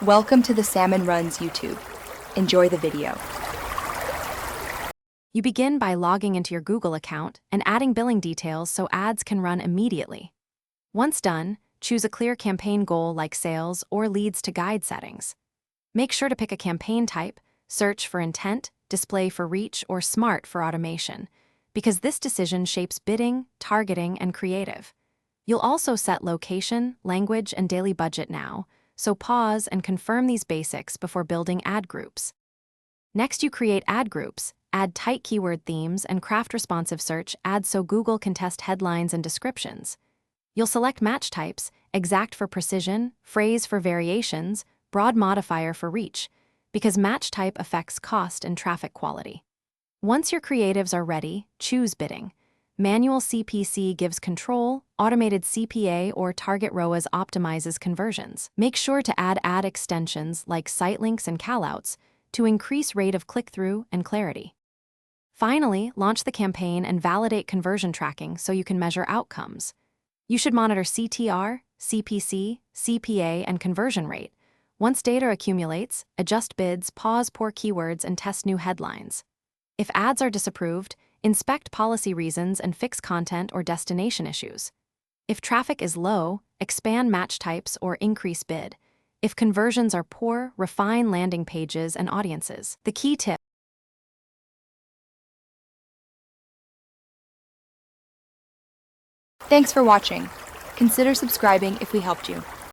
Welcome to the Salmon Runs YouTube. Enjoy the video. You begin by logging into your Google account and adding billing details so ads can run immediately. Once done, choose a clear campaign goal like sales or leads to guide settings. Make sure to pick a campaign type, search for intent, display for reach, or smart for automation, because this decision shapes bidding, targeting, and creative. You'll also set location, language, and daily budget now, so pause and confirm these basics before building ad groups. Next, you create ad groups, add tight keyword themes, and craft responsive search ads so Google can test headlines and descriptions. You'll select match types, exact for precision, phrase for variations, broad modifier for reach, because match type affects cost and traffic quality. Once your creatives are ready, choose bidding. Manual CPC gives control, automated CPA or target ROAS optimizes conversions. Make sure to add ad extensions like site links and callouts to increase rate of click-through and clarity. Finally, launch the campaign and validate conversion tracking so you can measure outcomes. You should monitor CTR, CPC, CPA, and conversion rate. Once data accumulates, adjust bids, pause poor keywords, and test new headlines. If ads are disapproved, inspect policy reasons and fix content or destination issues. If traffic is low, expand match types or increase bid. If conversions are poor, refine landing pages and audiences. The key tip: Thanks for watching. Consider subscribing if we helped you.